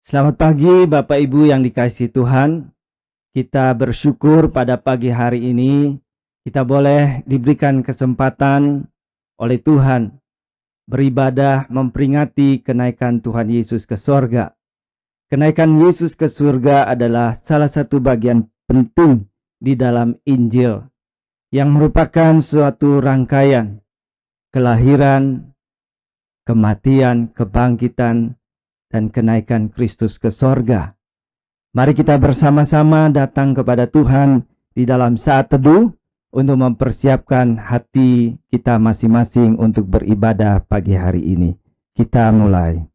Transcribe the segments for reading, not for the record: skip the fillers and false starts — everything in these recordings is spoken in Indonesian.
Selamat pagi Bapak Ibu yang dikasihi Tuhan. Kita bersyukur pada pagi hari ini kita boleh diberikan kesempatan oleh Tuhan beribadah memperingati kenaikan Tuhan Yesus ke surga. Kenaikan Yesus ke surga adalah salah satu bagian penting di dalam Injil yang merupakan suatu rangkaian kelahiran, kematian, kebangkitan, dan kenaikan Kristus ke sorga. Mari kita bersama-sama datang kepada Tuhan di dalam saat teduh untuk mempersiapkan hati kita masing-masing untuk beribadah pagi hari ini. Kita mulai.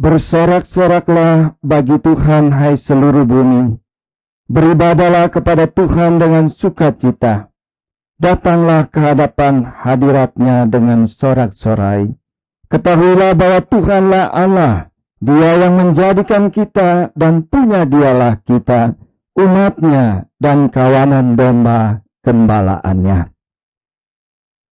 Bersorak-soraklah bagi Tuhan, hai seluruh bumi. Beribadahlah kepada Tuhan dengan sukacita. Datanglah ke hadapan hadirat-Nya dengan sorak-sorai. Ketahuilah bahwa Tuhanlah Allah, Dia yang menjadikan kita dan punya Dialah kita, umat-Nya dan kawanan domba gembalaannya.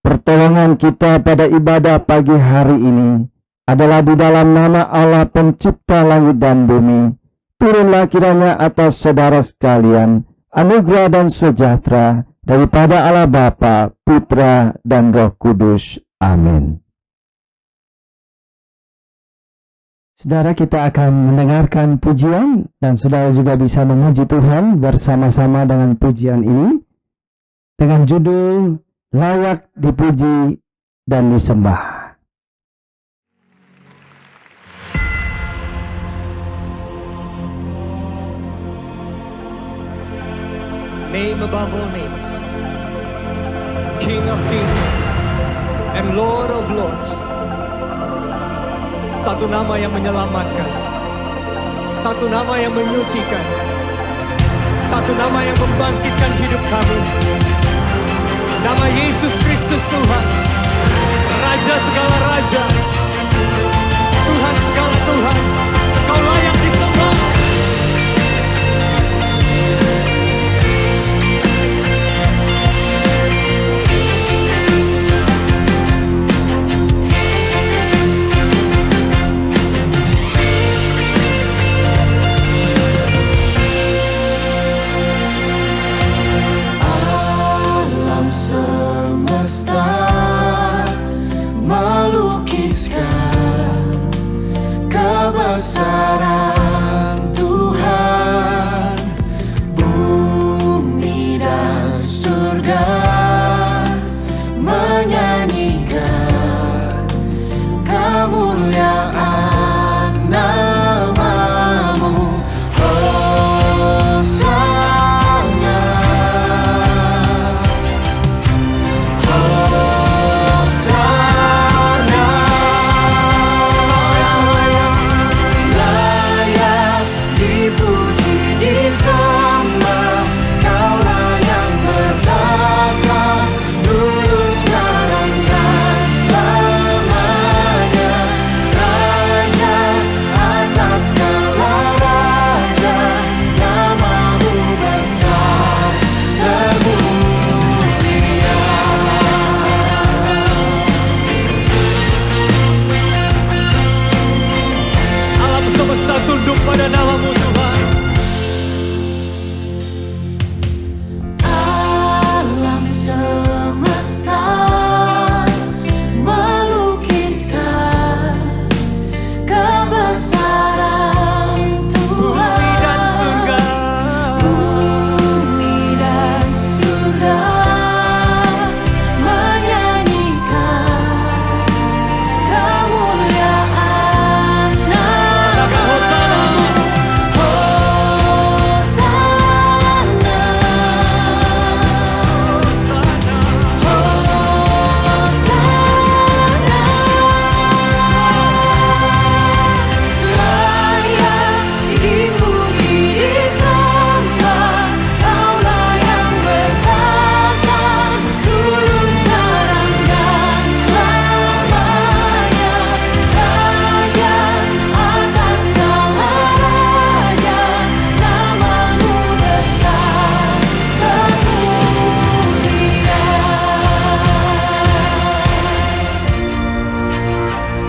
Pertolongan kita pada ibadah pagi hari ini adalah di dalam nama Allah pencipta langit dan bumi. Turunlah kiranya atas saudara sekalian anugerah dan sejahtera daripada Allah Bapa, Putra, dan Roh Kudus. Amin. Saudara, kita akan mendengarkan pujian dan saudara juga bisa memuji Tuhan bersama-sama dengan pujian ini dengan judul Layak Dipuji dan Disembah. Name above all names, King of kings and Lord of lords. Satu nama yang menyelamatkan, satu nama yang menyucikan, satu nama yang membangkitkan hidup kami. Nama Yesus Kristus Tuhan, Raja segala raja, Tuhan segala Tuhan. Kau layak disembah. Semesta melukiskan tunduk pada nama-Mu Tuhan. Alam semesta melukiskan kebesaran Tuhan. Bumi dan surga menyanyikan kemuliaan nama-Mu.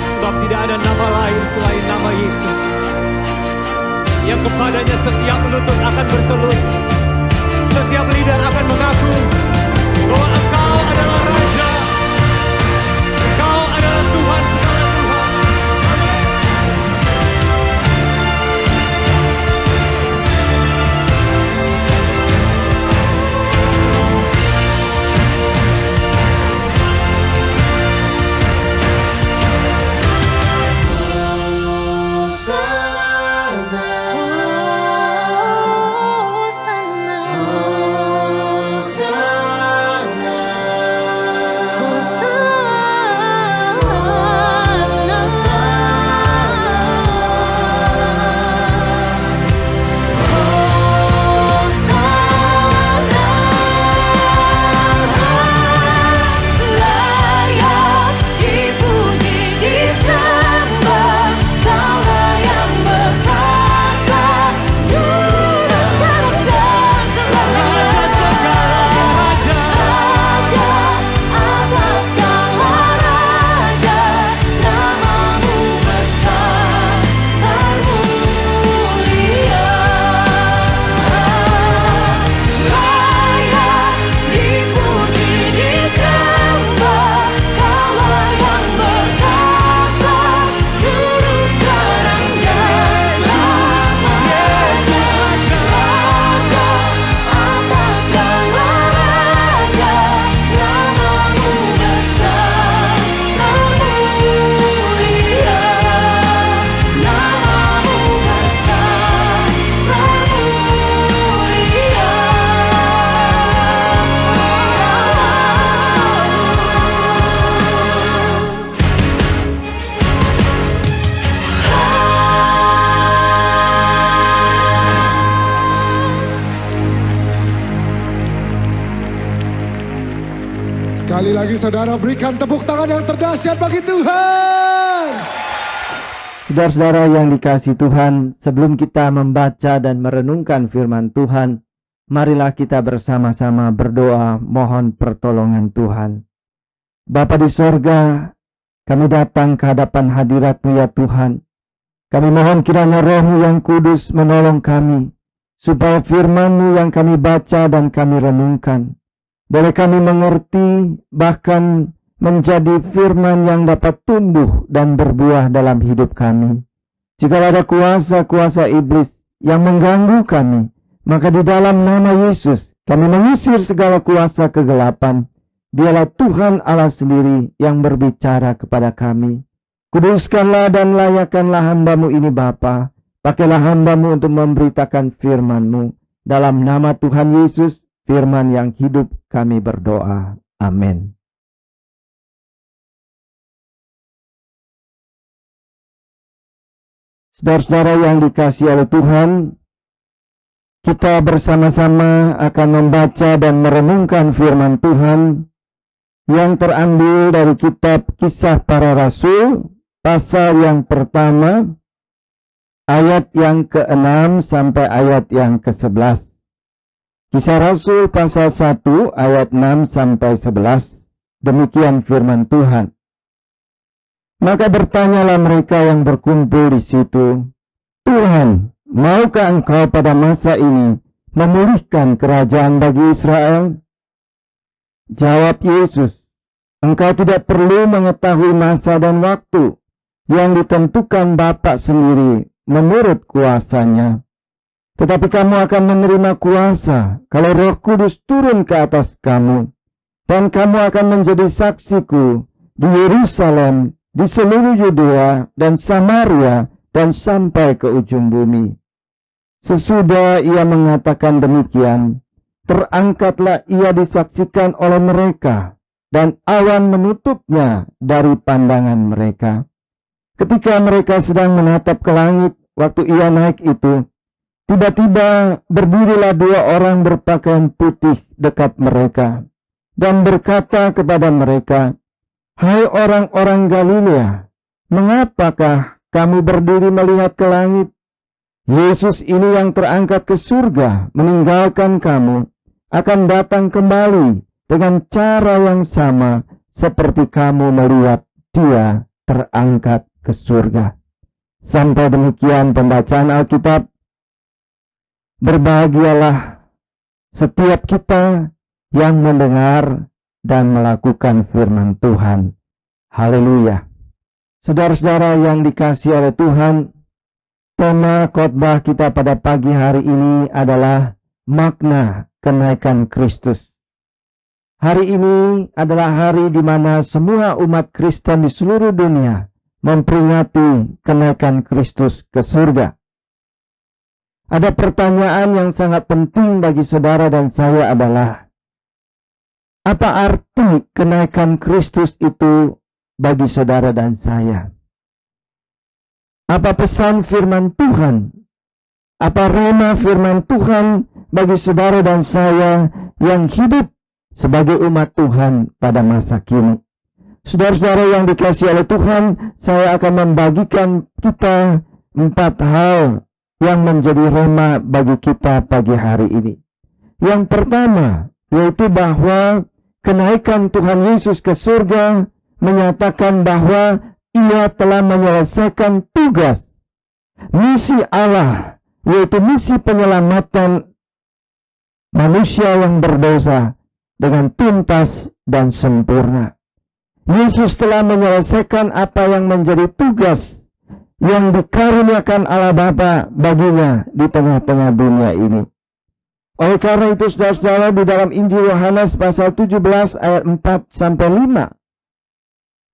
Sebab tidak ada nama lain selain nama Yesus, yang kepadanya setiap lutut akan bertelur, setiap lidah akan mengaku bahwa Engkau adalah Raja, Engkau adalah Tuhan segala Tuhan. Sekali lagi saudara berikan tepuk tangan yang terdahsyat bagi Tuhan. Saudara-saudara yang dikasihi Tuhan, sebelum kita membaca dan merenungkan firman Tuhan, marilah kita bersama-sama berdoa mohon pertolongan Tuhan. Bapa di sorga, kami datang ke hadapan hadirat-Mu ya Tuhan. Kami mohon kiranya Roh-Mu yang kudus menolong kami, supaya firman-Mu yang kami baca dan kami renungkan boleh kami mengerti, bahkan menjadi firman yang dapat tumbuh dan berbuah dalam hidup kami. Jika ada kuasa-kuasa iblis yang mengganggu kami, maka di dalam nama Yesus kami mengusir segala kuasa kegelapan. Dialah Tuhan Allah sendiri yang berbicara kepada kami. Kuduskanlah dan layakkanlah hamba-Mu ini Bapa. Pakailah hamba-Mu untuk memberitakan firman-Mu. Dalam nama Tuhan Yesus, firman yang hidup kami berdoa. Amin. Saudara-saudara yang dikasihi oleh Tuhan, kita bersama-sama akan membaca dan merenungkan firman Tuhan yang terambil dari kitab Kisah Para Rasul, pasal yang pertama, ayat yang ke-6 sampai ayat yang ke-11. Kisah Rasul pasal 1 ayat 6 sampai 11. Demikian firman Tuhan. Maka bertanyalah mereka yang berkumpul di situ, Tuhan, maukah Engkau pada masa ini memulihkan kerajaan bagi Israel? Jawab Yesus, Engkau tidak perlu mengetahui masa dan waktu yang ditentukan Bapa sendiri menurut kuasanya. Tetapi kamu akan menerima kuasa kalau Roh Kudus turun ke atas kamu. Dan kamu akan menjadi saksiku di Yerusalem, di seluruh Yudea dan Samaria, dan sampai ke ujung bumi. Sesudah ia mengatakan demikian, terangkatlah ia disaksikan oleh mereka, dan awan menutupnya dari pandangan mereka. Ketika mereka sedang menatap ke langit, waktu ia naik itu, tiba-tiba berdirilah 2 orang berpakaian putih dekat mereka, dan berkata kepada mereka, "Hai orang-orang Galilea, mengapakah kamu berdiri melihat ke langit? Yesus ini yang terangkat ke surga, meninggalkan kamu, akan datang kembali dengan cara yang sama seperti kamu melihat Dia terangkat ke surga." Sampai demikian pembacaan Alkitab. Berbahagialah setiap kita yang mendengar dan melakukan firman Tuhan. Haleluya. Saudara-saudara yang dikasihi oleh Tuhan, tema khotbah kita pada pagi hari ini adalah makna kenaikan Kristus. Hari ini adalah hari di mana semua umat Kristen di seluruh dunia memperingati kenaikan Kristus ke surga. Ada pertanyaan yang sangat penting bagi saudara dan saya adalah, apa arti kenaikan Kristus itu bagi saudara dan saya? Apa pesan firman Tuhan? Apa rema firman Tuhan bagi saudara dan saya yang hidup sebagai umat Tuhan pada masa kini? Saudara-saudara yang dikasihi oleh Tuhan, saya akan membagikan kita 4 hal yang menjadi rema bagi kita pagi hari ini. Yang pertama, yaitu bahwa kenaikan Tuhan Yesus ke surga menyatakan bahwa Ia telah menyelesaikan tugas misi Allah, yaitu misi penyelamatan manusia yang berdosa dengan tuntas dan sempurna. Yesus telah menyelesaikan apa yang menjadi tugas yang dikaruniakan Allah Bapa baginya di tengah-tengah dunia ini. Oleh karena itu, saudara-saudara, di dalam Injil Yohanes pasal 17 ayat 4-5,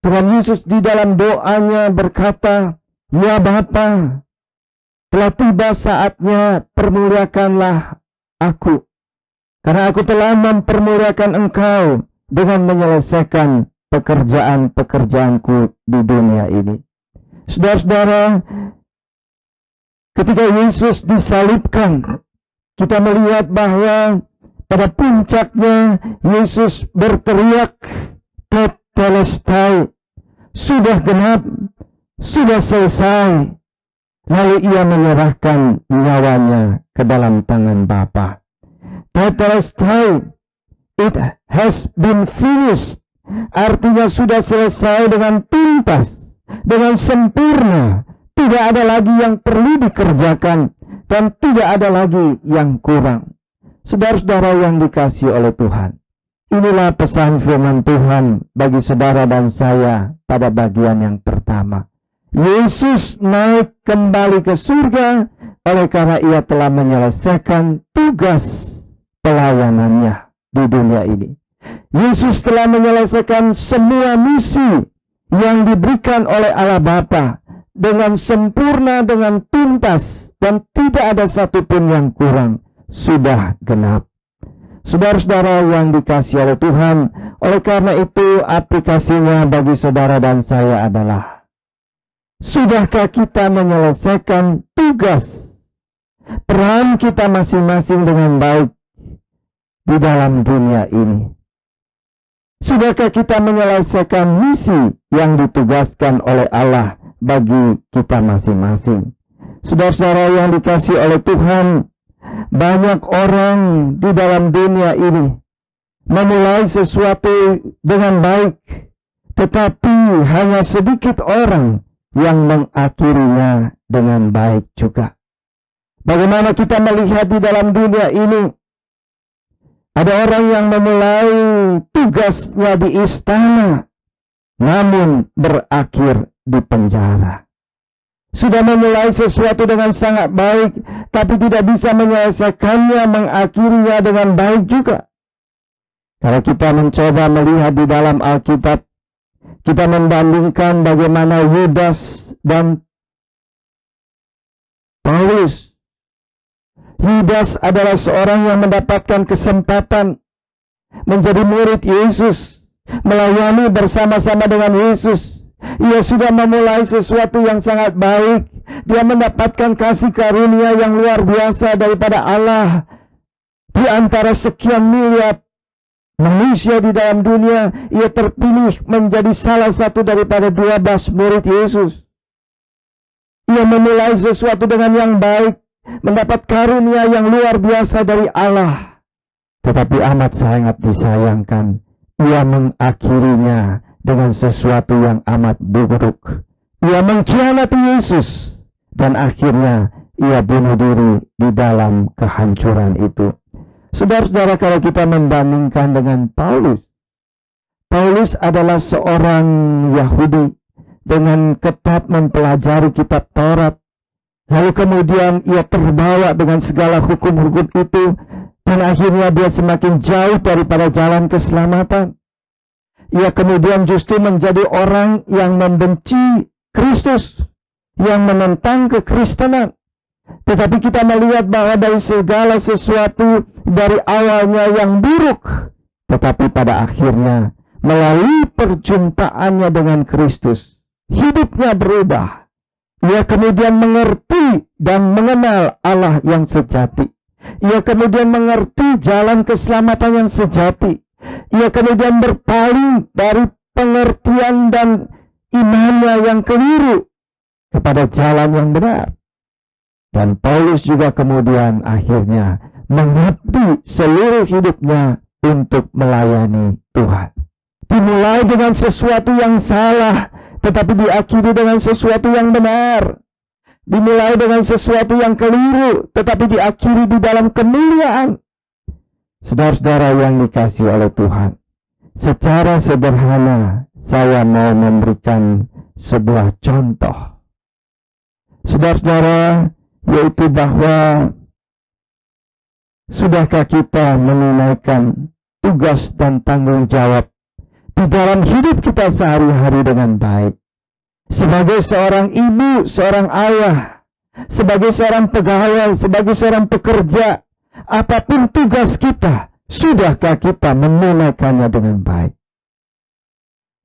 Tuhan Yesus di dalam doanya berkata, "Ya Bapa, telah tiba saatnya, permuliakanlah aku, karena aku telah mempermuliakan Engkau dengan menyelesaikan pekerjaan-pekerjaanku di dunia ini." Saudara-saudara, ketika Yesus disalibkan, kita melihat bahwa pada puncaknya Yesus berteriak, "Tetelestai," sudah genap, sudah selesai. Lalu ia menyerahkan nyawanya ke dalam tangan Bapa. Tetelestai, it has been finished, artinya sudah selesai dengan tuntas, dengan sempurna. Tidak ada lagi yang perlu dikerjakan dan tidak ada lagi yang kurang. Saudara-saudara yang dikasihi oleh Tuhan, inilah pesan firman Tuhan bagi saudara dan saya pada bagian yang pertama. Yesus naik kembali ke surga oleh karena Ia telah menyelesaikan tugas pelayanannya di dunia ini. Yesus telah menyelesaikan semua misi yang diberikan oleh Allah Bapa dengan sempurna, dengan tuntas, dan tidak ada satupun yang kurang. Sudah genap. Saudara-saudara yang dikasihi oleh Tuhan, oleh karena itu aplikasinya bagi saudara dan saya adalah, sudahkah kita menyelesaikan tugas peran kita masing-masing dengan baik di dalam dunia ini? Sudahkah kita menyelesaikan misi yang ditugaskan oleh Allah bagi kita masing-masing? Saudara-saudara yang dikasihi oleh Tuhan, banyak orang di dalam dunia ini memulai sesuatu dengan baik, tetapi hanya sedikit orang yang mengakhirinya dengan baik juga. Bagaimana kita melihat di dalam dunia ini, ada orang yang memulai tugasnya di istana, namun berakhir di penjara. Sudah memulai sesuatu dengan sangat baik, tapi tidak bisa menyelesaikannya, mengakhirinya dengan baik juga. Kalau kita mencoba melihat di dalam Alkitab, kita membandingkan bagaimana Yudas dan Paulus. Yudas adalah seorang yang mendapatkan kesempatan menjadi murid Yesus, melayani bersama-sama dengan Yesus. Ia sudah memulai sesuatu yang sangat baik. Dia mendapatkan kasih karunia yang luar biasa daripada Allah. Di antara sekian miliar manusia di dalam dunia, ia terpilih menjadi salah satu daripada 12 murid Yesus. Ia memulai sesuatu dengan yang baik, mendapat karunia yang luar biasa dari Allah. Tetapi amat sangat disayangkan, ia mengakhirinya dengan sesuatu yang amat buruk. Ia mengkhianati Yesus, dan akhirnya ia bunuh diri di dalam kehancuran itu. Saudara-saudara, kalau kita membandingkan dengan Paulus, Paulus adalah seorang Yahudi dengan ketat mempelajari kitab Taurat. Lalu kemudian ia terbawa dengan segala hukum-hukum itu, dan akhirnya dia semakin jauh daripada jalan keselamatan. Ia kemudian justru menjadi orang yang membenci Kristus, yang menentang kekristenan. Tetapi kita melihat bahwa dari segala sesuatu dari awalnya yang buruk, tetapi pada akhirnya melalui perjumpaannya dengan Kristus, hidupnya berubah. Ia kemudian mengerti dan mengenal Allah yang sejati. Ia kemudian mengerti jalan keselamatan yang sejati. Ia kemudian berpaling dari pengertian dan imannya yang keliru kepada jalan yang benar. Dan Paulus juga kemudian akhirnya mengabdi seluruh hidupnya untuk melayani Tuhan. Dimulai dengan sesuatu yang salah, tetapi diakhiri dengan sesuatu yang benar. Dimulai dengan sesuatu yang keliru, tetapi diakhiri di dalam kemuliaan. Saudara-saudara yang dikasihi oleh Tuhan, secara sederhana saya mau memberikan sebuah contoh. Saudara-saudara, yaitu bahwa sudahkah kita menunaikan tugas dan tanggung jawab di dalam hidup kita sehari-hari dengan baik. Sebagai seorang ibu, seorang ayah, sebagai seorang pegawai, sebagai seorang pekerja, apapun tugas kita, sudahkah kita menunaikannya dengan baik?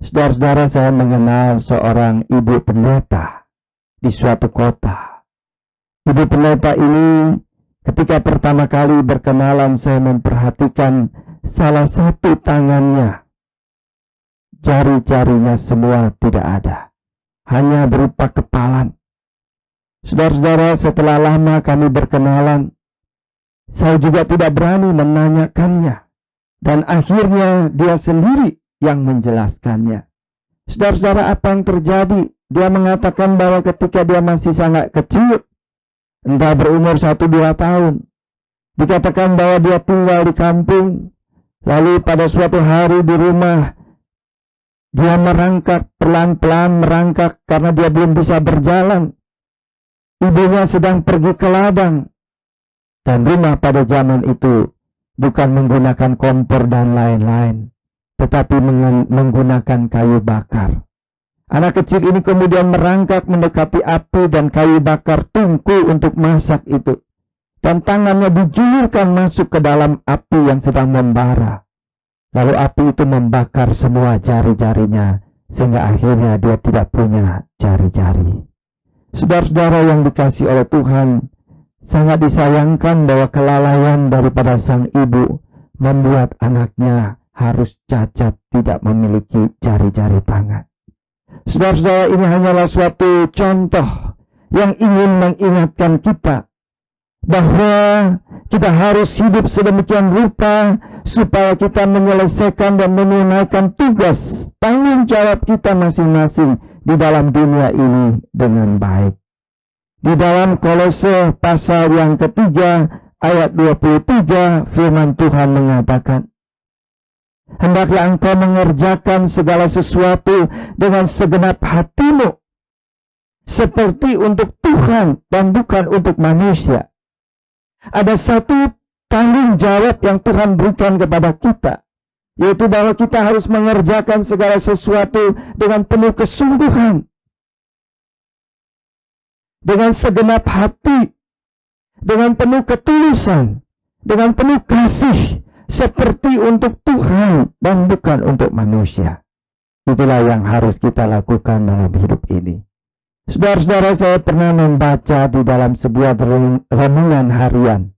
Saudara-saudara, saya mengenal seorang ibu pendeta di suatu kota. Ibu pendeta ini ketika pertama kali berkenalan, saya memperhatikan salah satu tangannya. Jari-jarinya semua tidak ada, hanya berupa kepalan. Saudara-saudara, setelah lama kami berkenalan, saya juga tidak berani menanyakannya, dan akhirnya dia sendiri yang menjelaskannya. Saudara-saudara, apa yang terjadi? Dia mengatakan bahwa ketika dia masih sangat kecil, entah berumur 1-2 tahun, dikatakan bahwa dia tinggal di kampung, lalu pada suatu hari di rumah, dia merangkak, pelan-pelan merangkak karena dia belum bisa berjalan. Ibunya sedang pergi ke ladang. Dan rumah pada zaman itu bukan menggunakan kompor dan lain-lain, tetapi menggunakan kayu bakar. Anak kecil ini kemudian merangkak mendekati api dan kayu bakar tungku untuk masak itu. Dan tangannya dijulurkan masuk ke dalam api yang sedang membara. Lalu api itu membakar semua jari-jarinya, sehingga akhirnya dia tidak punya jari-jari. Saudara-saudara yang dikasihi oleh Tuhan, sangat disayangkan bahwa kelalaian daripada sang ibu membuat anaknya harus cacat, tidak memiliki jari-jari tangan. Saudara-saudara, ini hanyalah suatu contoh yang ingin mengingatkan kita bahwa kita harus hidup sedemikian rupa supaya kita menyelesaikan dan menunaikan tugas tanggung jawab kita masing-masing di dalam dunia ini dengan baik. Di dalam Kolose pasal yang ketiga ayat 23 firman Tuhan mengatakan, hendaklah engkau mengerjakan segala sesuatu dengan segenap hatimu, seperti untuk Tuhan dan bukan untuk manusia. Ada satu tanggung jawab yang Tuhan berikan kepada kita, yaitu bahwa kita harus mengerjakan segala sesuatu dengan penuh kesungguhan, dengan segenap hati, dengan penuh ketulusan, dengan penuh kasih, seperti untuk Tuhan dan bukan untuk manusia. Itulah yang harus kita lakukan dalam hidup ini. Saudara-saudara, saya pernah membaca di dalam sebuah renungan harian.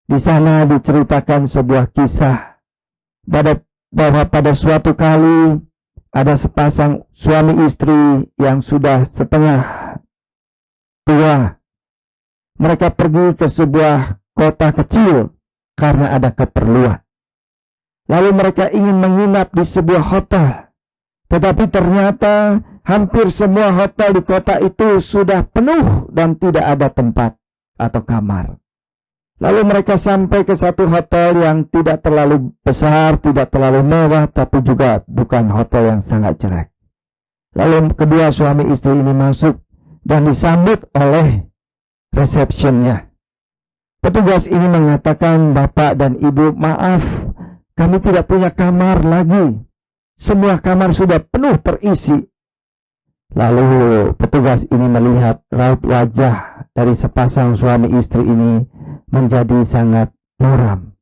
Di sana diceritakan sebuah kisah bahwa pada suatu kali ada sepasang suami istri yang sudah setengah tua. Mereka pergi ke sebuah kota kecil karena ada keperluan. Lalu mereka ingin menginap di sebuah hotel. Tetapi ternyata hampir semua hotel di kota itu sudah penuh dan tidak ada tempat atau kamar. Lalu mereka sampai ke satu hotel yang tidak terlalu besar, tidak terlalu mewah, tapi juga bukan hotel yang sangat jelek. Lalu kedua suami istri ini masuk dan disambut oleh resepsionnya. Petugas ini mengatakan, "Bapak dan Ibu, maaf, kami tidak punya kamar lagi. Semua kamar sudah penuh terisi." Lalu petugas ini melihat raut wajah dari sepasang suami istri ini menjadi sangat muram.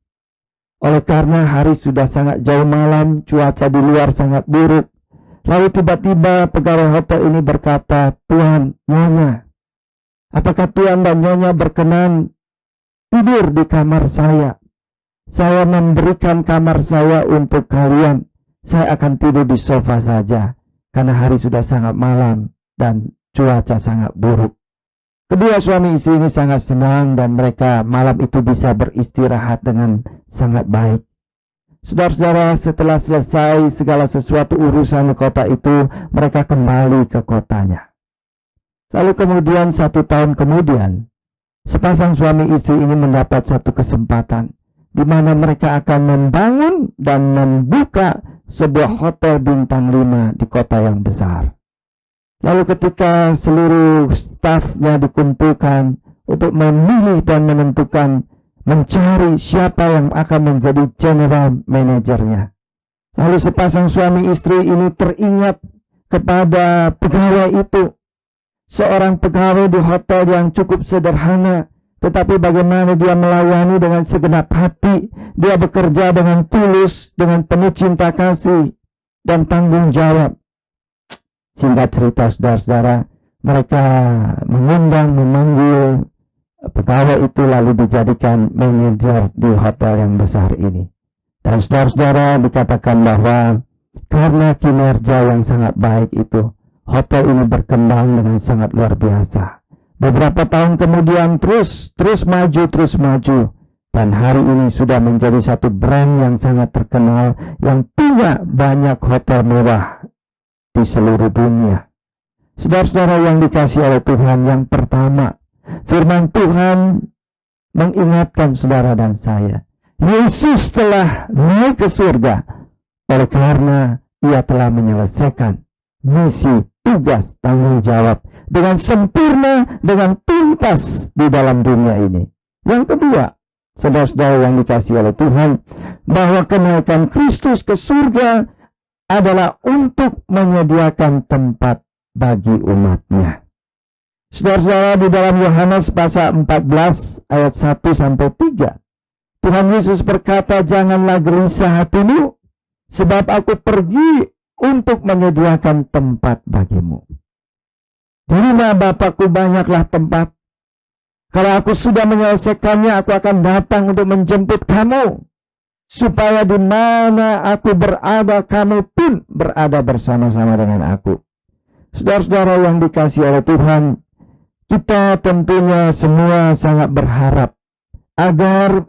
Oleh karena hari sudah sangat jauh malam, cuaca di luar sangat buruk. Lalu tiba-tiba pegawai hotel ini berkata, "Tuan, Nyonya, apakah Tuan dan Nyonya berkenan tidur di kamar saya? Saya memberikan kamar saya untuk kalian. Saya akan tidur di sofa saja, karena hari sudah sangat malam dan cuaca sangat buruk." Kedua suami istri ini sangat senang dan mereka malam itu bisa beristirahat dengan sangat baik. Saudara-saudara, setelah selesai segala sesuatu urusan di kota itu, mereka kembali ke kotanya. Lalu kemudian 1 tahun kemudian, sepasang suami istri ini mendapat satu kesempatan di mana mereka akan membangun dan membuka sebuah hotel bintang 5 di kota yang besar. Lalu ketika seluruh stafnya dikumpulkan untuk memilih dan menentukan, mencari siapa yang akan menjadi general manajernya. Lalu sepasang suami istri ini teringat kepada pegawai itu. Seorang pegawai di hotel yang cukup sederhana, tetapi bagaimana dia melayani dengan segenap hati. Dia bekerja dengan tulus, dengan penuh cinta kasih dan tanggung jawab. Singkat cerita, saudara-saudara, mereka memanggil pegawai itu lalu dijadikan manajer di hotel yang besar ini. Dan saudara-saudara, dikatakan bahwa karena kinerja yang sangat baik itu, hotel ini berkembang dengan sangat luar biasa. Beberapa tahun kemudian terus maju. Dan hari ini sudah menjadi satu brand yang sangat terkenal, yang punya banyak hotel mewah di seluruh dunia. Saudara-saudara yang dikasihi oleh Tuhan, yang pertama, firman Tuhan mengingatkan saudara dan saya, Yesus telah naik ke surga oleh karena Ia telah menyelesaikan misi, tugas, tanggung jawab dengan sempurna, dengan tuntas di dalam dunia ini. Yang kedua, saudara-saudara yang dikasihi oleh Tuhan, bahwa kenaikan Kristus ke surga adalah untuk menyediakan tempat bagi umatnya. Saudara-saudara, di dalam Yohanes pasal 14 ayat 1-3, Tuhan Yesus berkata, "Janganlah gelisah hatimu, sebab aku pergi untuk menyediakan tempat bagimu. Di rumah Bapakku banyaklah tempat. Kalau aku sudah menyelesaikannya, aku akan datang untuk menjemput kamu, supaya di mana aku berada, kamu pun berada bersama-sama dengan aku." Saudara-saudara yang dikasihi oleh Tuhan, kita tentunya semua sangat berharap agar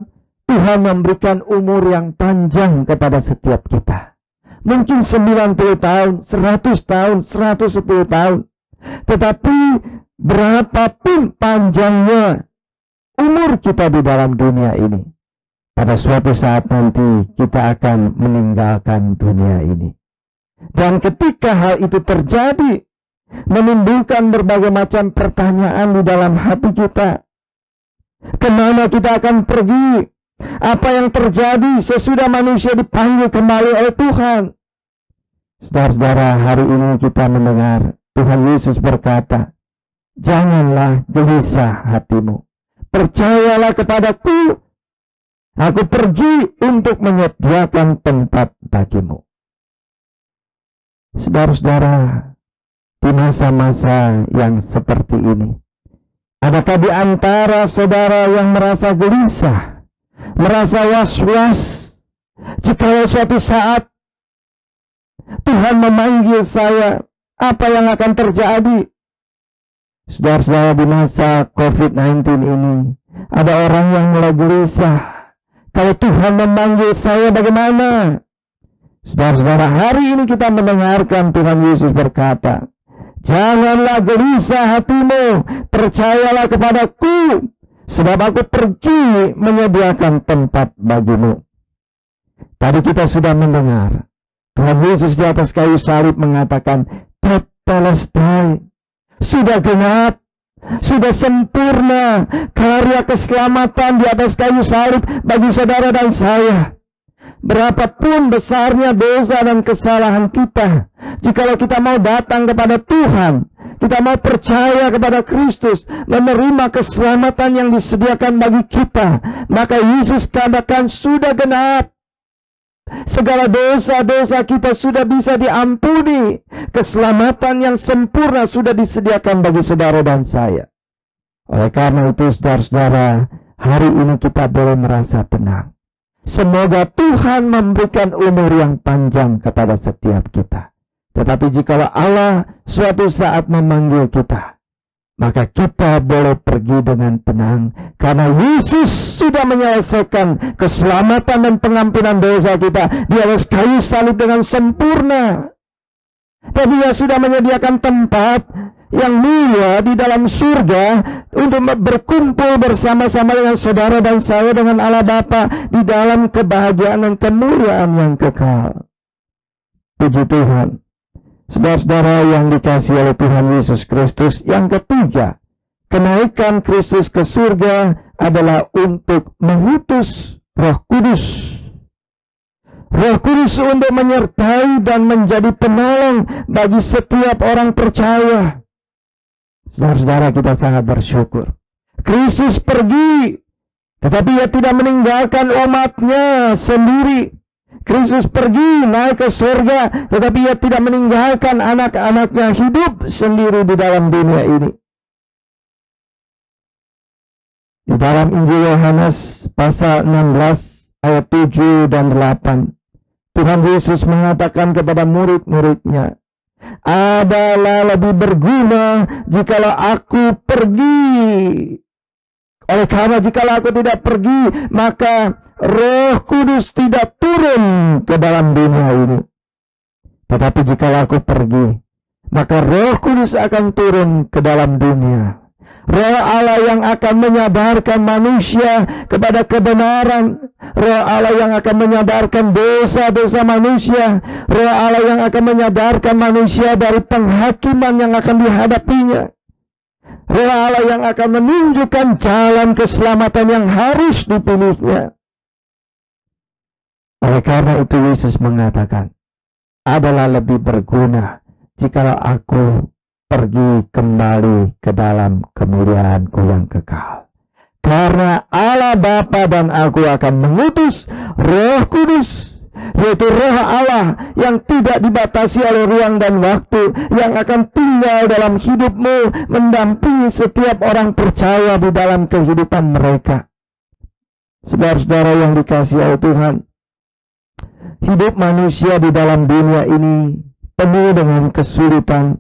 Tuhan memberikan umur yang panjang kepada setiap kita. Mungkin 90 tahun, 100 tahun, 110 tahun. Tetapi berapapun panjangnya umur kita di dalam dunia ini, pada suatu saat nanti kita akan meninggalkan dunia ini. Dan ketika hal itu terjadi, menimbulkan berbagai macam pertanyaan di dalam hati kita. Kemana kita akan pergi? Apa yang terjadi sesudah manusia dipanggil kembali oleh Tuhan? Saudara-saudara, hari ini kita mendengar Tuhan Yesus berkata, janganlah gelisah hatimu. Percayalah kepadaku. Aku pergi untuk menyediakan tempat bagimu. Saudara-saudara, di masa-masa yang seperti ini, adakah di antara saudara yang merasa gelisah, merasa was-was, jika suatu saat Tuhan memanggil saya, apa yang akan terjadi? Saudara-saudara, di masa COVID-19 ini, ada orang yang mulai gelisah. Kalau Tuhan memanggil saya bagaimana? Saudara-saudara, hari ini kita mendengarkan Tuhan Yesus berkata, janganlah gelisah hatimu, percayalah kepadaku, sebab aku pergi menyediakan tempat bagimu. Tadi kita sudah mendengar, Tuhan Yesus di atas kayu salib mengatakan, tetelestai, sudah genap, sudah sempurna karya keselamatan di atas kayu salib bagi saudara dan saya. Berapapun besarnya dosa dan kesalahan kita, jikalau kita mau datang kepada Tuhan, kita mau percaya kepada Kristus, menerima keselamatan yang disediakan bagi kita, maka Yesus katakan sudah genap. Segala dosa-dosa kita sudah bisa diampuni. Keselamatan yang sempurna sudah disediakan bagi saudara dan saya. Oleh karena itu, saudara-saudara, hari ini kita boleh merasa tenang. Semoga Tuhan memberikan umur yang panjang kepada setiap kita. Tetapi jikalau Allah suatu saat memanggil kita, maka kita boleh pergi dengan tenang, karena Yesus sudah menyelesaikan keselamatan dan pengampunan dosa kita di atas kayu salib dengan sempurna. Dan Dia sudah menyediakan tempat yang mulia di dalam surga untuk berkumpul bersama-sama dengan saudara dan saya dengan Allah Bapa di dalam kebahagiaan dan kemuliaan yang kekal. Puji Tuhan. Saudara-saudara yang dikasihi oleh Tuhan Yesus Kristus, yang ketiga, kenaikan Kristus ke surga adalah untuk mengutus Roh Kudus. Roh Kudus untuk menyertai dan menjadi penolong bagi setiap orang percaya. Saudara-saudara, kita sangat bersyukur. Kristus pergi, tetapi Ia tidak meninggalkan umatnya sendiri. Kristus pergi naik ke surga, tetapi Ia tidak meninggalkan anak-anaknya hidup sendiri di dalam dunia ini. Di dalam Injil Yohanes pasal 16 ayat 7 dan 8, Tuhan Yesus mengatakan kepada murid-muridnya, adalah lebih berguna jikalau aku pergi. Oleh karena jikalau aku tidak pergi, maka Roh Kudus tidak turun ke dalam dunia ini. Tetapi jikalau aku pergi, maka Roh Kudus akan turun ke dalam dunia. Roh Allah yang akan menyadarkan manusia kepada kebenaran. Roh Allah yang akan menyadarkan dosa-dosa manusia. Roh Allah yang akan menyadarkan manusia dari penghakiman yang akan dihadapinya. Roh Allah yang akan menunjukkan jalan keselamatan yang harus dipilihnya. Oleh karena itu Yesus mengatakan, adalah lebih berguna jikalau aku pergi kembali ke dalam kemuliaanku yang kekal. Karena Allah Bapa dan aku akan mengutus Roh Kudus, yaitu Roh Allah yang tidak dibatasi oleh ruang dan waktu, yang akan tinggal dalam hidupmu, mendampingi setiap orang percaya di dalam kehidupan mereka. Saudara-saudara yang dikasihi oleh Tuhan, hidup manusia di dalam dunia ini penuh dengan kesulitan,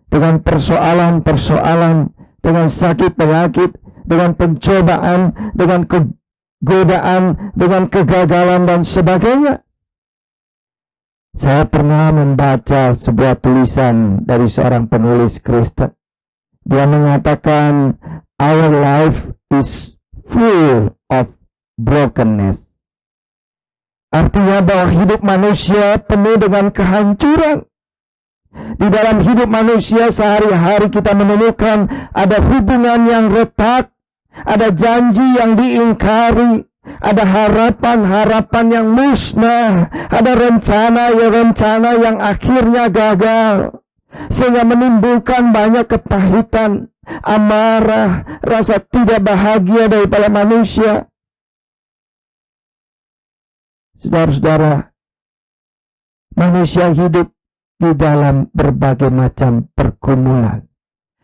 dengan persoalan-persoalan, dengan sakit penyakit, dengan pencobaan, dengan kegodaan, dengan kegagalan dan sebagainya. Saya pernah membaca sebuah tulisan dari seorang penulis Kristen. Dia mengatakan, our life is full of brokenness. Artinya bahwa hidup manusia penuh dengan kehancuran. Di dalam hidup manusia sehari-hari kita menemukan ada hubungan yang retak, ada janji yang diingkari, ada harapan-harapan yang musnah, ada rencana yang akhirnya gagal, sehingga menimbulkan banyak kepahitan, amarah, rasa tidak bahagia daripada manusia. Saudara-saudara, manusia hidup di dalam berbagai macam pergumulan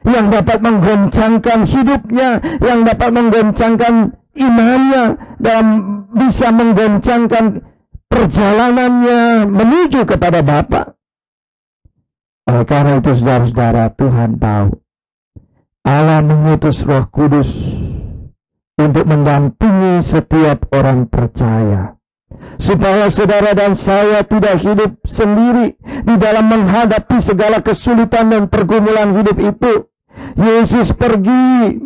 yang dapat menggoncangkan hidupnya, yang dapat menggoncangkan imannya, dan bisa menggoncangkan perjalanannya menuju kepada Bapa. Oleh karena itu, saudara-saudara, Tuhan tahu Allah mengutus Roh Kudus untuk mendampingi setiap orang percaya, supaya saudara dan saya tidak hidup sendiri di dalam menghadapi segala kesulitan dan pergumulan hidup itu. Yesus pergi,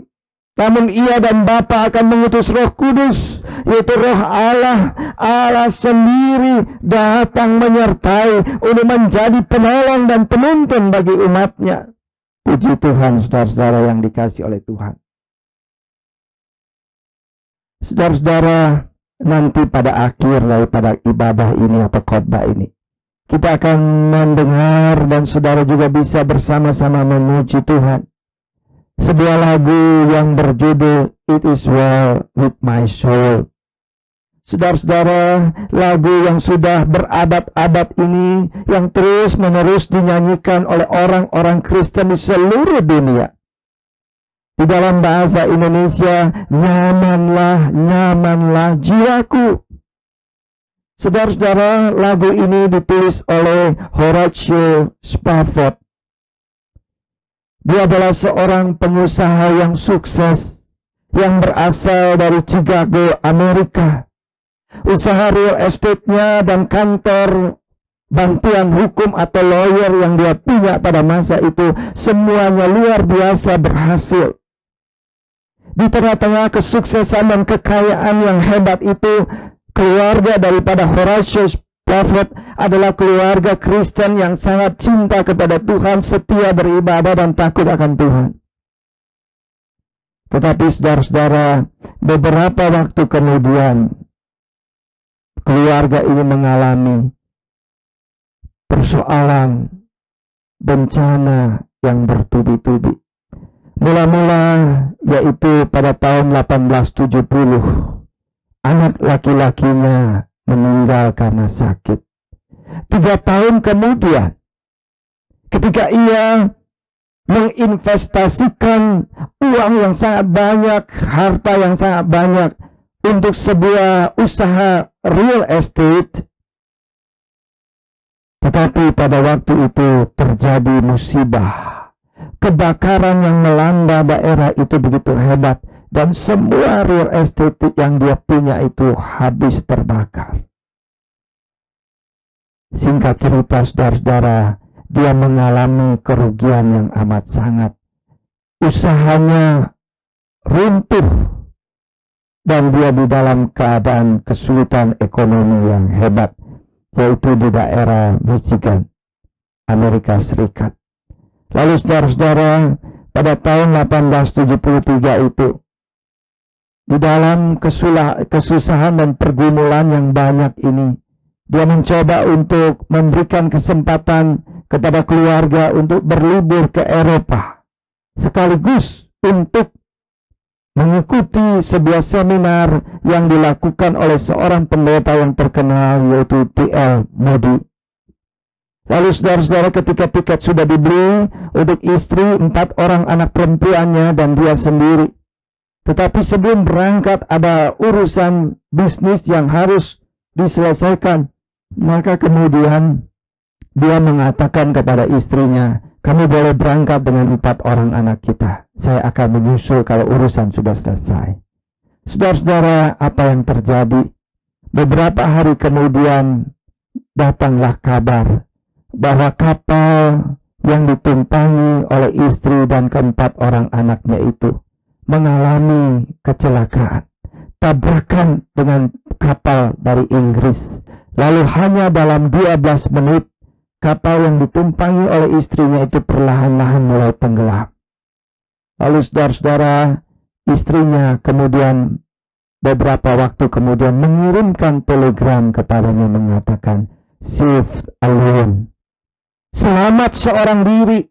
namun Ia dan Bapa akan mengutus Roh Kudus, yaitu Roh Allah. Allah sendiri datang menyertai untuk menjadi penolong dan penuntun bagi umatnya. Puji Tuhan, saudara-saudara yang dikasihi oleh Tuhan. Saudara-saudara, nanti pada akhir daripada ibadah ini atau khotbah ini, kita akan mendengar dan saudara juga bisa bersama-sama memuji Tuhan sebuah lagu yang berjudul It Is Well With My Soul. Saudara-saudara, lagu yang sudah berabad-abad ini, yang terus-menerus dinyanyikan oleh orang-orang Kristen di seluruh dunia. Di dalam bahasa Indonesia, nyamanlah, nyamanlah jiwaku. Saudara-saudara, lagu ini ditulis oleh Horatio Spafford. Dia adalah seorang pengusaha yang sukses, yang berasal dari Chicago, Amerika. Usaha real estate-nya dan kantor bantuan hukum atau lawyer yang dia punya pada masa itu, semuanya luar biasa berhasil. Di tengah-tengah kesuksesan dan kekayaan yang hebat itu, keluarga daripada Horatio Spafford adalah keluarga Kristen yang sangat cinta kepada Tuhan, setia beribadah dan takut akan Tuhan. Tetapi saudara-saudara, beberapa waktu kemudian, keluarga ini mengalami persoalan, bencana yang bertubi-tubi. Mula-mula yaitu pada tahun 1870, anak laki-lakinya meninggal karena sakit. 3 tahun kemudian, ketika ia menginvestasikan uang yang sangat banyak, harta yang sangat banyak untuk sebuah usaha real estate, tetapi pada waktu itu terjadi musibah. Kebakaran yang melanda daerah itu begitu hebat, dan semua real estate yang dia punya itu habis terbakar. Singkat cerita, saudara-saudara, dia mengalami kerugian yang amat sangat. Usahanya runtuh, dan dia di dalam keadaan kesulitan ekonomi yang hebat, yaitu di daerah Michigan, Amerika Serikat. Lalu saudara-saudara, pada tahun 1873 itu, di dalam kesusahan dan pergumulan yang banyak ini, dia mencoba untuk memberikan kesempatan kepada keluarga untuk berlibur ke Eropa, sekaligus untuk mengikuti sebuah seminar yang dilakukan oleh seorang pendeta yang terkenal, yaitu D.L. Moody. Lalu saudara-saudara, ketika tiket sudah dibeli untuk istri, 4 orang anak perempuannya dan dia sendiri. Tetapi sebelum berangkat ada urusan bisnis yang harus diselesaikan. Maka kemudian dia mengatakan kepada istrinya, kami boleh berangkat dengan 4 orang anak kita. Saya akan menyusul kalau urusan sudah selesai. Saudara-saudara, apa yang terjadi? Beberapa hari kemudian datanglah kabar bahwa kapal yang ditumpangi oleh istri dan keempat orang anaknya itu mengalami kecelakaan, tabrakan dengan kapal dari Inggris. Lalu hanya dalam 12 menit kapal yang ditumpangi oleh istrinya itu perlahan-lahan mulai tenggelam. Lalu saudara-saudara, istrinya kemudian beberapa waktu kemudian mengirimkan telegram kepadanya mengatakan, "Saved alone." Selamat seorang diri.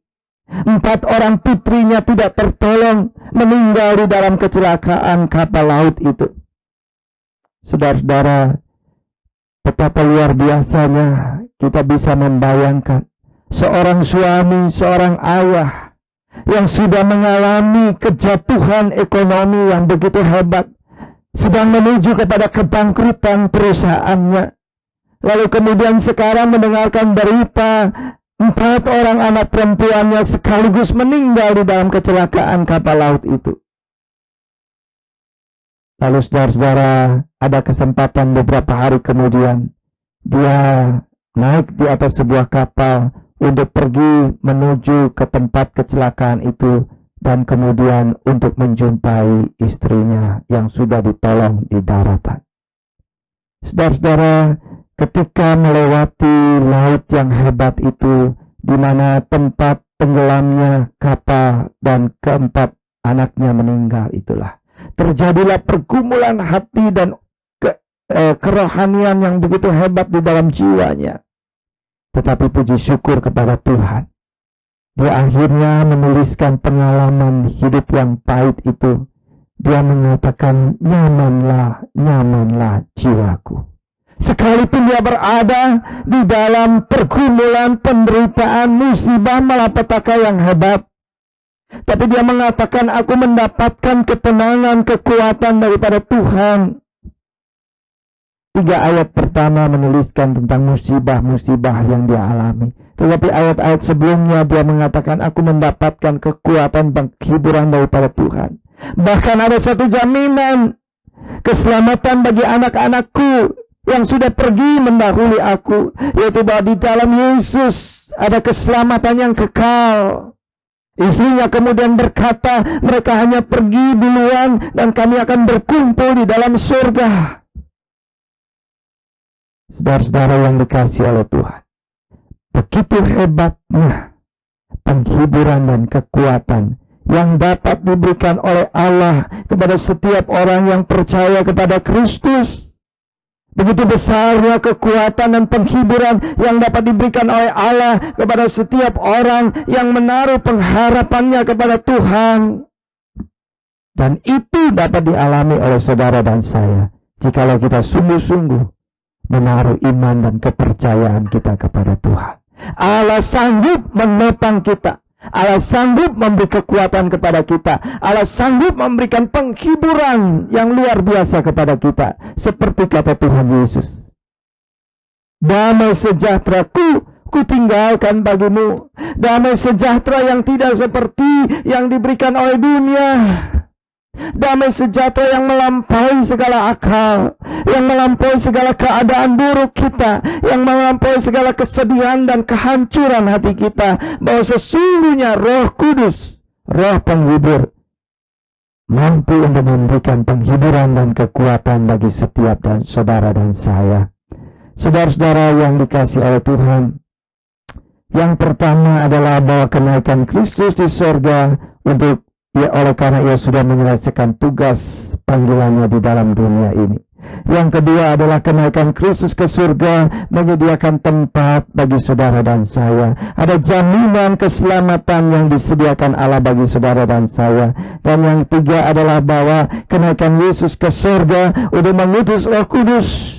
4 orang putrinya tidak tertolong, meninggal di dalam kecelakaan kapal laut itu. Saudara-saudara, betapa luar biasanya kita bisa membayangkan seorang suami, seorang ayah yang sudah mengalami kejatuhan ekonomi yang begitu hebat, sedang menuju kepada kebangkrutan perusahaannya. Lalu kemudian sekarang mendengarkan berita 4 orang anak perempuannya sekaligus meninggal di dalam kecelakaan kapal laut itu. Lalu saudara-saudara, ada kesempatan beberapa hari kemudian dia naik di atas sebuah kapal untuk pergi menuju ke tempat kecelakaan itu dan kemudian untuk menjumpai istrinya yang sudah ditolong di daratan. Saudara-saudara, ketika melewati laut yang hebat itu, di mana tempat tenggelamnya kapal dan keempat anaknya meninggal itulah, terjadilah pergumulan hati dan kerohanian yang begitu hebat di dalam jiwanya. Tetapi puji syukur kepada Tuhan, dia akhirnya menuliskan pengalaman hidup yang pahit itu. Dia mengatakan, nyamanlah jiwaku. Sekalipun dia berada di dalam pergumulan, penderitaan, musibah, malapetaka yang hebat, tapi dia mengatakan, aku mendapatkan ketenangan, kekuatan daripada Tuhan. 3 ayat pertama menuliskan tentang musibah-musibah yang dia alami. Tetapi ayat-ayat sebelumnya dia mengatakan, aku mendapatkan kekuatan dan hiburan daripada Tuhan. Bahkan ada satu jaminan keselamatan bagi anak-anakku yang sudah pergi mendahului aku, yaitu bahwa di dalam Yesus ada keselamatan yang kekal. Istrinya kemudian berkata, mereka hanya pergi duluan dan kami akan berkumpul di dalam surga. Saudara-saudara yang dikasihi oleh Tuhan, begitu hebatnya penghiburan dan kekuatan yang dapat diberikan oleh Allah kepada setiap orang yang percaya kepada Kristus. Begitu besarnya kekuatan dan penghiburan yang dapat diberikan oleh Allah kepada setiap orang yang menaruh pengharapannya kepada Tuhan. Dan itu dapat dialami oleh saudara dan saya jikalau kita sungguh-sungguh menaruh iman dan kepercayaan kita kepada Tuhan. Allah sanggup menopang kita. Allah sanggup memberi kekuatan kepada kita. Allah sanggup memberikan penghiburan yang luar biasa kepada kita. Seperti kata Tuhan Yesus, damai sejahtera-Ku tinggalkan bagimu. Damai sejahtera yang tidak seperti yang diberikan oleh dunia. Damai sejahtera yang melampaui segala akal, yang melampaui segala keadaan buruk kita, yang melampaui segala kesedihan dan kehancuran hati kita, bahwa sesungguhnya Roh Kudus, Roh penghibur, mampu untuk memberikan penghiburan dan kekuatan bagi setiap dan saudara dan saya. Saudara-saudara yang dikasihi oleh Tuhan, yang pertama adalah bahwa kenaikan Kristus di sorga untuk oleh karena ia sudah menyelesaikan tugas panggilannya di dalam dunia ini. Yang kedua adalah kenaikan Kristus ke surga menyediakan tempat bagi saudara dan saya. Ada jaminan keselamatan yang disediakan Allah bagi saudara dan saya. Dan yang ketiga adalah bahwa kenaikan Yesus ke surga untuk mengutus Roh Kudus.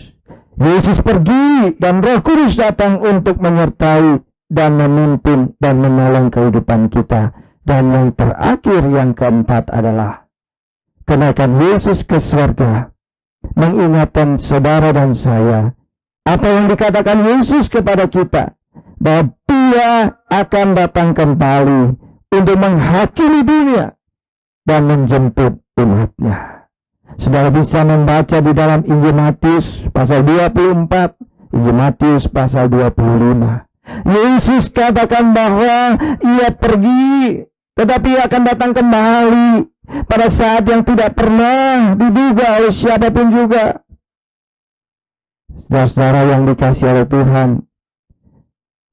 Yesus pergi dan Roh Kudus datang untuk menyertai dan memimpin dan menolong kehidupan kita. Dan yang terakhir, yang keempat adalah kenaikan Yesus ke surga mengingatkan saudara dan saya apa yang dikatakan Yesus kepada kita, bahwa Dia akan datang kembali untuk menghakimi dunia dan menjemput umatnya. Saudara bisa membaca di dalam Injil Matius pasal 24, Injil Matius pasal 25. Yesus katakan bahwa ia pergi, tetapi ia akan datang kembali pada saat yang tidak pernah diduga oleh siapapun juga. Saudara-saudara yang dikasihi oleh Tuhan,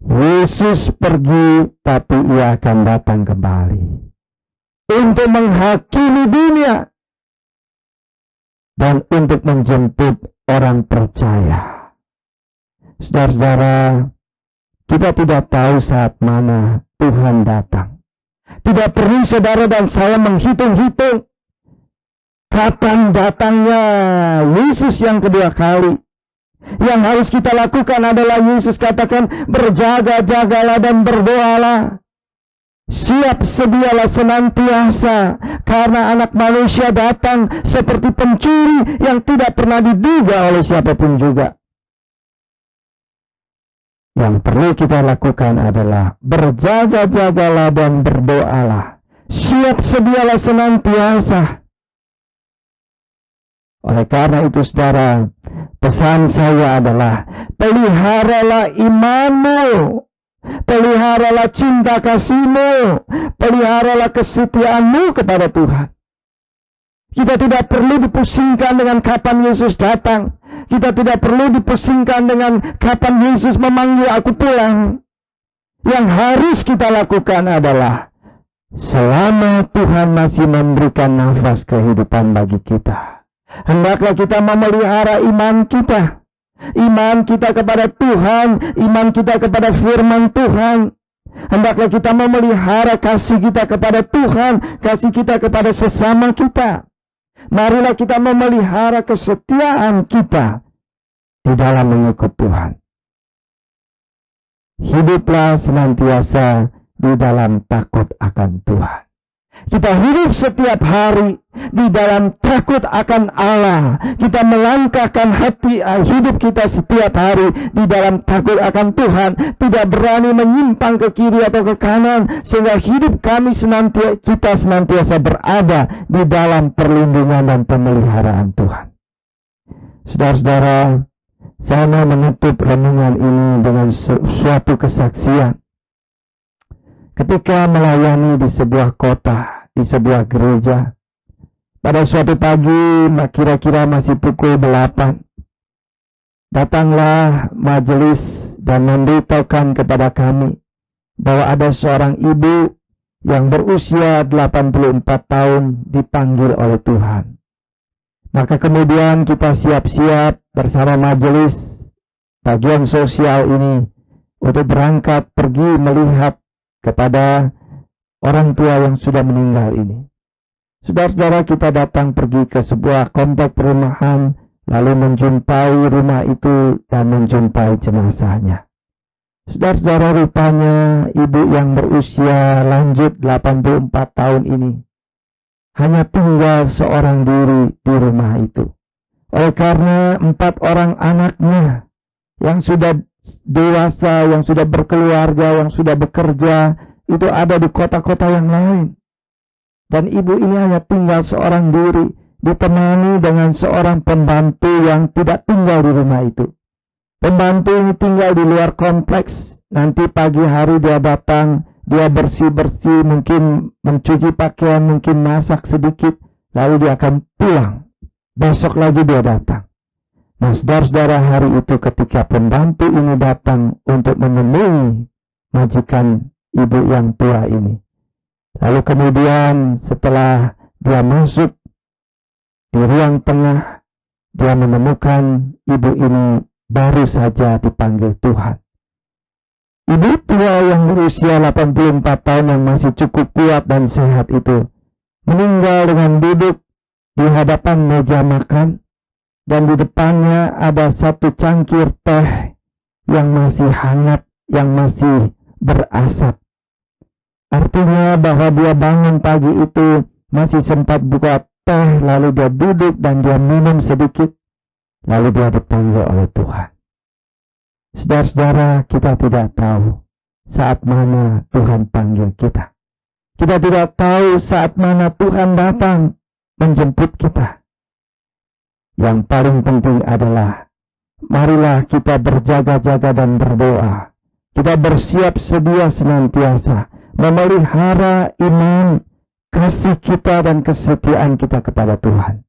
Yesus pergi, tapi ia akan datang kembali untuk menghakimi dunia dan untuk menjemput orang percaya. Saudara-saudara, kita tidak tahu saat mana Tuhan datang. Tidak perlu saudara dan saya menghitung-hitung kapan datangnya Yesus yang kedua kali. Yang harus kita lakukan adalah Yesus katakan, berjaga-jagalah dan berdoalah. Siap sedialah senantiasa, karena anak manusia datang seperti pencuri yang tidak pernah diduga oleh siapapun juga. Yang perlu kita lakukan adalah berjaga-jagalah dan berdoalah. Siap sedialah senantiasa. Oleh karena itu saudara, pesan saya adalah peliharalah imanmu, peliharalah cinta kasihmu, peliharalah kesetiaanmu kepada Tuhan. Kita tidak perlu dipusingkan dengan kapan Yesus datang. Kita tidak perlu dipusingkan dengan kapan Yesus memanggil aku pulang. Yang harus kita lakukan adalah selama Tuhan masih memberikan nafas kehidupan bagi kita, hendaklah kita memelihara iman kita. Iman kita kepada Tuhan, iman kita kepada firman Tuhan. Hendaklah kita memelihara kasih kita kepada Tuhan, kasih kita kepada sesama kita. Marilah kita memelihara kesetiaan kita di dalam mengikut Tuhan. Hiduplah senantiasa di dalam takut akan Tuhan. Kita hidup setiap hari di dalam takut akan Allah. Kita melangkahkan hidup kita setiap hari di dalam takut akan Tuhan. Tidak berani menyimpang ke kiri atau ke kanan, sehingga hidup kami kita senantiasa berada di dalam perlindungan dan pemeliharaan Tuhan. Saudara-saudara, saya mau menutup renungan ini dengan suatu kesaksian. Ketika melayani di sebuah kota, di sebuah gereja, pada suatu pagi, kira-kira masih pukul 8, datanglah majelis dan memberitahukan kepada kami bahwa ada seorang ibu yang berusia 84 tahun dipanggil oleh Tuhan. Maka kemudian kita siap-siap bersama majelis bagian sosial ini untuk berangkat pergi melihat kepada orang tua yang sudah meninggal ini. Saudara-saudara, kita datang pergi ke sebuah komplek perumahan, lalu menjumpai rumah itu dan menjumpai jenazahnya. Saudara-saudara, rupanya ibu yang berusia lanjut 84 tahun ini hanya tinggal seorang diri di rumah itu. Oleh karena 4 orang anaknya yang sudah dewasa, yang sudah berkeluarga, yang sudah bekerja, itu ada di kota-kota yang lain. Dan ibu ini hanya tinggal seorang diri, ditemani dengan seorang pembantu yang tidak tinggal di rumah itu. Pembantu ini tinggal di luar kompleks. Nanti pagi hari dia datang, dia bersih-bersih, mungkin mencuci pakaian, mungkin masak sedikit, lalu dia akan pulang. Besok lagi dia datang. Nah, saudara-saudara, hari itu ketika pembantu ini datang untuk menemui majikan ibu yang tua ini. Lalu kemudian setelah dia masuk di ruang tengah, dia menemukan ibu ini baru saja dipanggil Tuhan. Ibu tua yang berusia 84 tahun yang masih cukup kuat dan sehat itu meninggal dengan duduk di hadapan meja makan, dan di depannya ada satu cangkir teh yang masih hangat, yang masih berasap. Artinya bahwa dia bangun pagi itu masih sempat buka teh, lalu dia duduk dan dia minum sedikit, lalu dia dipanggil oleh Tuhan. Saudara-saudara, kita tidak tahu saat mana Tuhan panggil kita. Kita tidak tahu saat mana Tuhan datang menjemput kita. Yang paling penting adalah marilah kita berjaga-jaga dan berdoa Kita bersiap sedia senantiasa memelihara iman, kasih kita dan kesetiaan kita kepada Tuhan.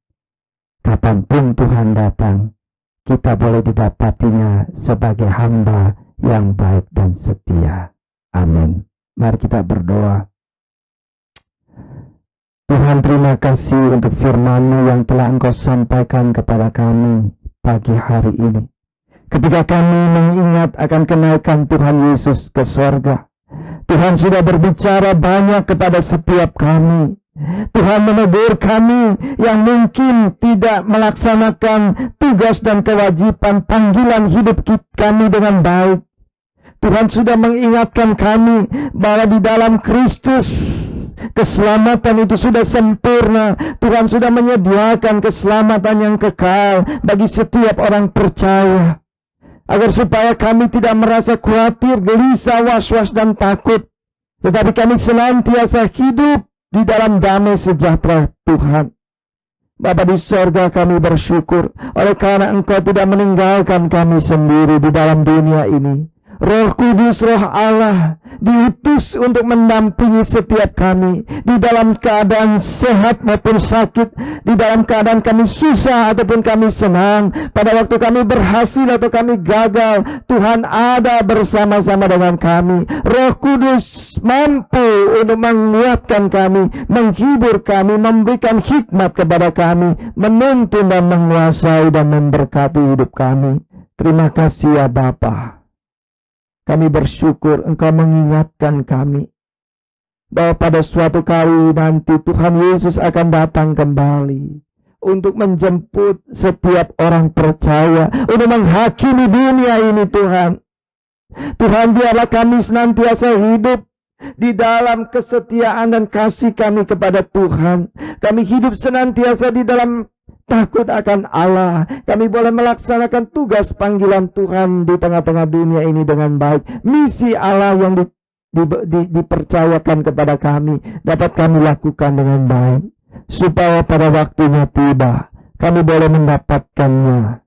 Kapanpun Tuhan datang, kita boleh didapatinya sebagai hamba yang baik dan setia. Amin. Mari kita berdoa. Tuhan, terima kasih untuk firman-Mu yang telah Engkau sampaikan kepada kami pagi hari ini. Ketika kami mengingat akan kenaikan Tuhan Yesus ke sorga, Tuhan sudah berbicara banyak kepada setiap kami. Tuhan menegur kami yang mungkin tidak melaksanakan tugas dan kewajiban panggilan hidup kami dengan baik. Tuhan sudah mengingatkan kami bahwa di dalam Kristus keselamatan itu sudah sempurna. Tuhan sudah menyediakan keselamatan yang kekal bagi setiap orang percaya. Agar supaya kami tidak merasa khawatir, gelisah, was-was dan takut, tetapi kami senantiasa hidup di dalam damai sejahtera Tuhan. Bapa di sorga, kami bersyukur oleh karena Engkau tidak meninggalkan kami sendiri di dalam dunia ini. Roh Kudus, Roh Allah diutus untuk mendampingi setiap kami di dalam keadaan sehat maupun sakit, di dalam keadaan kami susah ataupun kami senang, pada waktu kami berhasil atau kami gagal, Tuhan ada bersama-sama dengan kami. Roh Kudus mampu untuk menguatkan kami, menghibur kami, memberikan hikmat kepada kami, menuntun dan menguasai dan memberkati hidup kami. Terima kasih ya Bapa. Kami bersyukur Engkau mengingatkan kami bahwa pada suatu kali nanti Tuhan Yesus akan datang kembali untuk menjemput setiap orang percaya, untuk menghakimi dunia ini Tuhan. Tuhan, biarlah kami senantiasa hidup di dalam kesetiaan dan kasih kami kepada Tuhan. Kami hidup senantiasa di dalam takut akan Allah. Kami boleh melaksanakan tugas panggilan Tuhan di tengah-tengah dunia ini dengan baik. Misi Allah yang dipercayakan kepada kami dapat kami lakukan dengan baik, supaya pada waktunya tiba kami boleh mendapatkannya.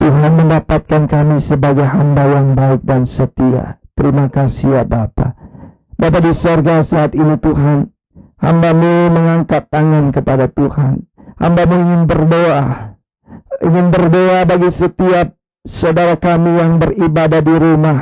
Tuhan mendapatkan kami sebagai hamba yang baik dan setia. Terima kasih ya Bapa. Bapa di sorga, saat ini Tuhan, hamba-Mu mengangkat tangan kepada Tuhan. Hamba-Mu ingin berdoa bagi setiap saudara kami yang beribadah di rumah.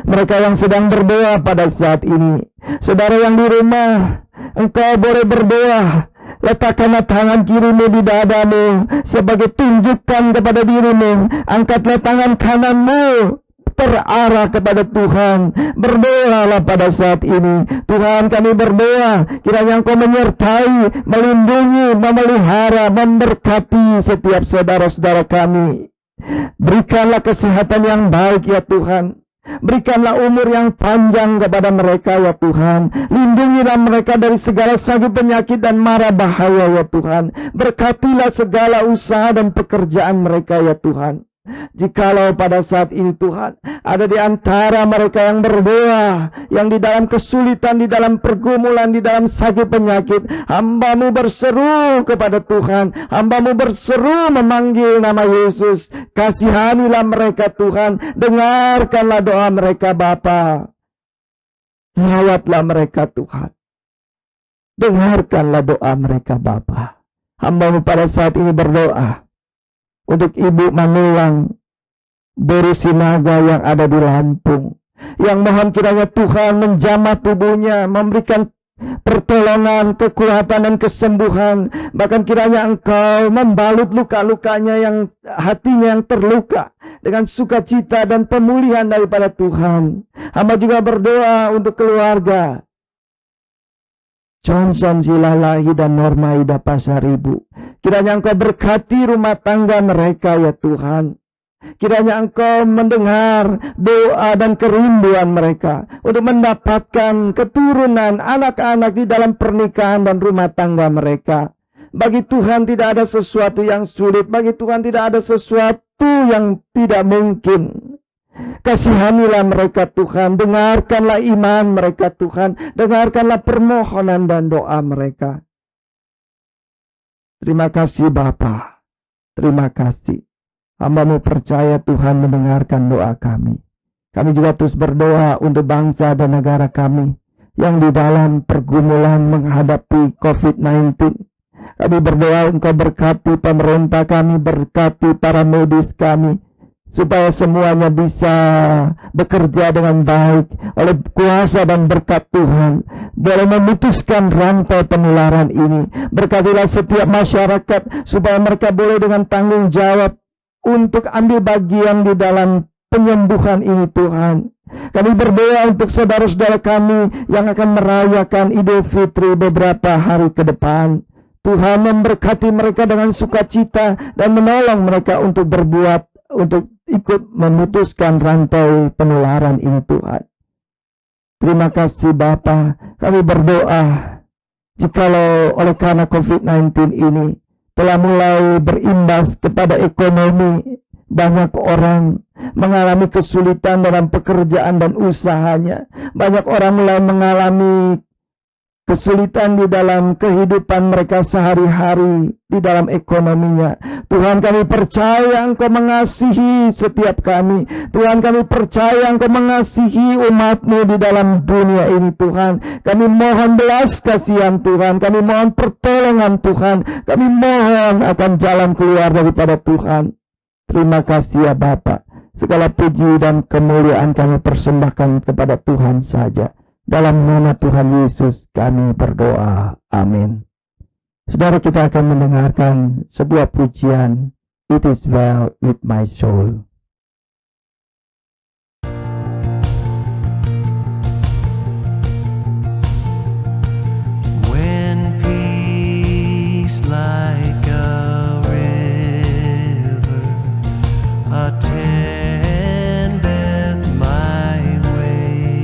Mereka yang sedang berdoa pada saat ini. Saudara yang di rumah, engkau boleh berdoa. Letakkanlah tangan kirimu di dadamu sebagai tunjukkan kepada dirimu. Angkatlah tangan kananmu terarah kepada Tuhan. Berdoalah pada saat ini. Tuhan, kami berdoa kiranya Engkau menyertai, melindungi, memelihara, memberkati setiap saudara-saudara kami. Berikanlah kesehatan yang baik ya Tuhan. Berikanlah umur yang panjang kepada mereka ya Tuhan. Lindungilah mereka dari segala sakit, penyakit dan mara bahaya ya Tuhan. Berkatilah segala usaha dan pekerjaan mereka ya Tuhan. Jikalau pada saat ini Tuhan ada di antara mereka yang berdoa, yang di dalam kesulitan, di dalam pergumulan, di dalam sakit penyakit, hamba-Mu berseru kepada Tuhan, hamba-Mu berseru memanggil nama Yesus. Kasihanilah mereka Tuhan, dengarkanlah doa mereka Bapa. Lawatlah mereka Tuhan, dengarkanlah doa mereka Bapa. Hamba-Mu pada saat ini berdoa untuk Ibu Manulang Boru Sinaga yang ada di Lampung, yang mohon kiranya Tuhan menjamah tubuhnya, memberikan pertolongan, kekuatan dan kesembuhan. Bahkan kiranya Engkau membalut luka-lukanya, yang hatinya yang terluka, dengan sukacita dan pemulihan daripada Tuhan. Hamba juga berdoa untuk keluarga Johnson Silalahi dan Norma Ida Pasaribu. Kiranya Engkau berkati rumah tangga mereka ya Tuhan. Kiranya Engkau mendengar doa dan kerinduan mereka untuk mendapatkan keturunan anak-anak di dalam pernikahan dan rumah tangga mereka. Bagi Tuhan tidak ada sesuatu yang sulit. Bagi Tuhan tidak ada sesuatu yang tidak mungkin. Kasihanilah mereka Tuhan. Dengarkanlah iman mereka Tuhan. Dengarkanlah permohonan dan doa mereka. Terima kasih Bapa. Terima kasih. Hamba-Mu percaya Tuhan mendengarkan doa kami. Kami juga terus berdoa untuk bangsa dan negara kami yang di dalam pergumulan menghadapi COVID-19. Kami berdoa Engkau berkati pemerintah kami, berkati para medis kami, supaya semuanya bisa bekerja dengan baik oleh kuasa dan berkat Tuhan, boleh memutuskan rantai penularan ini. Berkatilah setiap masyarakat supaya mereka boleh dengan tanggung jawab untuk ambil bagian di dalam penyembuhan ini Tuhan. Kami berdoa untuk saudara-saudara kami yang akan merayakan Idul Fitri beberapa hari ke depan. Tuhan memberkati mereka dengan sukacita dan menolong mereka untuk ikut memutuskan rantai penularan ini Tuhan. Terima kasih Bapa. Kami berdoa jikalau oleh karena COVID-19 ini telah mulai berimbas kepada ekonomi, banyak orang mengalami kesulitan dalam pekerjaan dan usahanya. Banyak orang mulai mengalami kesulitan di dalam kehidupan mereka sehari-hari, di dalam ekonominya. Tuhan, kami percaya Engkau mengasihi setiap kami. Tuhan, kami percaya Engkau mengasihi umat-Mu di dalam dunia ini Tuhan. Kami mohon belas kasihan Tuhan. Kami mohon pertolongan Tuhan. Kami mohon akan jalan keluar daripada Tuhan. Terima kasih ya Bapa. Segala puji dan kemuliaan kami persembahkan kepada Tuhan saja. Dalam nama Tuhan Yesus kami berdoa. Amin. Saudara, kita akan mendengarkan sebuah pujian, It is well with my soul. When peace like a river attendeth my way,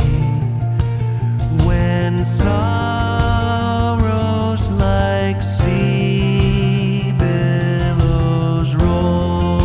when sorrows like sea billows roll,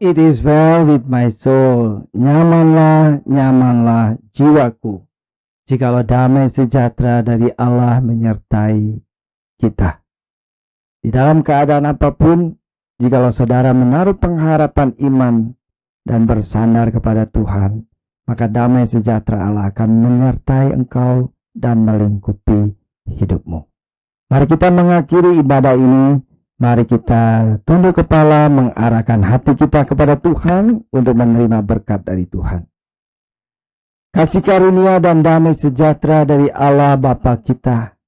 It is well with my soul. Nyamanlah, nyamanlah jiwaku. Jikalau damai sejahtera dari Allah menyertai kita. Di dalam keadaan apapun, jikalau saudara menaruh pengharapan iman dan bersandar kepada Tuhan, maka damai sejahtera Allah akan menyertai engkau dan melingkupi hidupmu. Mari kita mengakhiri ibadah ini. Mari kita tunduk kepala, mengarahkan hati kita kepada Tuhan untuk menerima berkat dari Tuhan. Kasih karunia dan damai sejahtera dari Allah Bapa kita,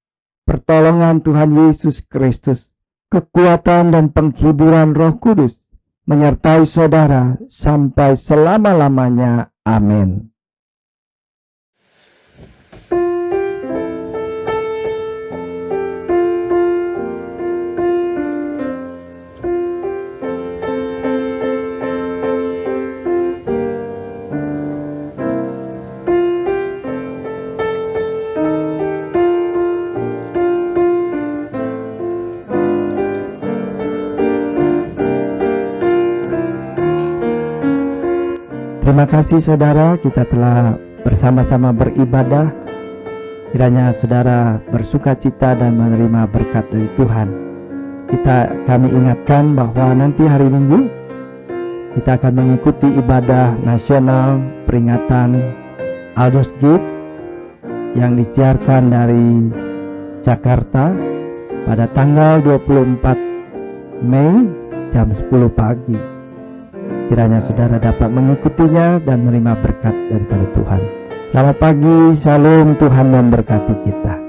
pertolongan Tuhan Yesus Kristus, kekuatan dan penghiburan Roh Kudus menyertai saudara sampai selama-lamanya. Amin. Terima kasih saudara, kita telah bersama-sama beribadah. Kiranya saudara bersuka cita dan menerima berkat dari Tuhan. Kami ingatkan bahwa nanti hari Minggu kita akan mengikuti ibadah nasional peringatan Aldous Gift yang disiarkan dari Jakarta pada tanggal 24 Mei jam 10 pagi. Kiranya saudara dapat mengikutinya dan menerima berkat daripada Tuhan. Selamat pagi, salam, Tuhan memberkati kita.